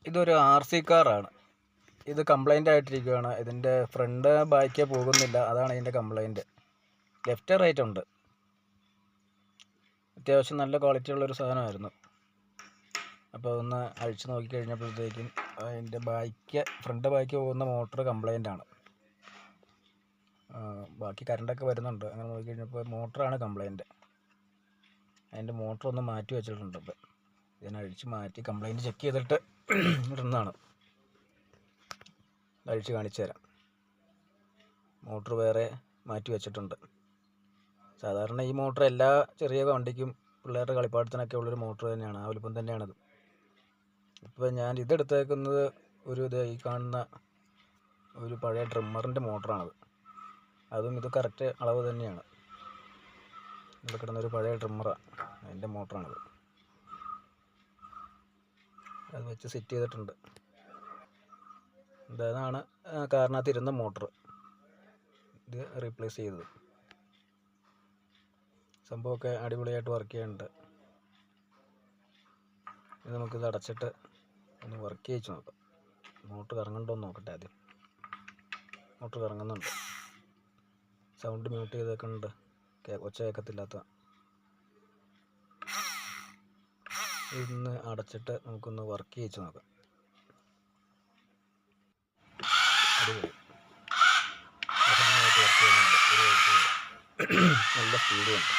ഇതൊരു RC കാറാണ്. ഇത് കംപ്ലൈൻ്റ് ആയിട്ടിരിക്കുകയാണ്. ഇതിൻ്റെ ഫ്രണ്ട് ബാക്ക് പോകുന്നില്ല, അതാണ് ഇതിൻ്റെ കംപ്ലൈൻറ്റ്. ലെഫ്റ്റ് റൈറ്റ് ഉണ്ട്. അത്യാവശ്യം നല്ല ക്വാളിറ്റി ഉള്ളൊരു സാധനമായിരുന്നു. അപ്പോൾ ഒന്ന് അഴിച്ച് നോക്കി കഴിഞ്ഞപ്പോഴത്തേക്കും അതിൻ്റെ ഫ്രണ്ട് ബാക്ക് പോകുന്ന മോട്ടർ കംപ്ലൈൻ്റ് ആണ്. ബാക്കി കറണ്ടൊക്കെ വരുന്നുണ്ട്. അങ്ങനെ നോക്കി കഴിഞ്ഞപ്പോൾ മോട്ടറാണ് കംപ്ലൈൻറ്റ്. അതിൻ്റെ മോട്ടർ ഒന്ന് മാറ്റി വെച്ചിട്ടുണ്ട്. ഇപ്പം ഇതിനഴിച്ച് മാറ്റി കംപ്ലൈൻറ്റ് ചെക്ക് ചെയ്തിട്ട് ഇടുന്നതാണ്. അഴിച്ച് കാണിച്ചു തരാം. മോട്ടർ വേറെ മാറ്റി വെച്ചിട്ടുണ്ട്. സാധാരണ ഈ മോട്ടർ എല്ലാ ചെറിയ വണ്ടിക്കും പിള്ളേരുടെ കളിപ്പാട്ടത്തിനൊക്കെ ഉള്ളൊരു മോട്ടർ തന്നെയാണ്. ആ വലുപ്പം തന്നെയാണത്. ഇപ്പോൾ ഞാൻ ഇതെടുത്തേക്കുന്നത് ഈ കാണുന്ന ഒരു പഴയ ട്രിമ്മറിൻ്റെ മോട്ടറാണത്. അതും ഇത് കറക്റ്റ് അളവ് തന്നെയാണ്. ഇവിടെ കിടന്നൊരു പഴയ ട്രിമ്മറാണ്, അതിൻ്റെ മോട്ടറാണത്. അത് വെച്ച് സെറ്റ് ചെയ്തിട്ടുണ്ട്. ഇതാണ് കാറിനകത്തിരുന്ന മോട്ടർ. ഇത് റീപ്ലേസ് ചെയ്തത്. സംഭവമൊക്കെ അടിപൊളിയായിട്ട് വർക്ക് ചെയ്യുന്നുണ്ട്. ഇത് നമുക്കിത് അടച്ചിട്ട് ഒന്ന് വർക്ക് ചെയ്യിച്ച് നോക്കാം. മോട്ടർ കറങ്ങുന്നുണ്ടോ എന്ന് നോക്കട്ടെ ആദ്യം. മോട്ടർ കറങ്ങുന്നുണ്ട്. സൗണ്ട് മ്യൂട്ട് ചെയ്തൊക്കെ ഉണ്ട്, ഒച്ച കേൾക്കത്തില്ലാത്ത. ഇന്ന് അടച്ചിട്ട് നമുക്കൊന്ന് വർക്ക് ചെയ്യിച്ച് നോക്കാം. അടിപൊളി വർക്ക് ചെയ്യുന്നുണ്ട്. നല്ല സ്പീഡും ഉണ്ട്.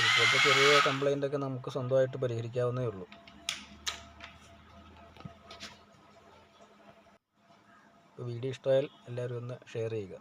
ഇപ്പോഴത്തെ ചെറിയ കംപ്ലൈൻ്റൊക്കെ നമുക്ക് സ്വന്തമായിട്ട് പരിഹരിക്കാവുന്നേ ഉള്ളൂ. വീഡിയോ ഇഷ്ടമായാൽ എല്ലാവരും ഒന്ന് ഷെയർ ചെയ്യുക.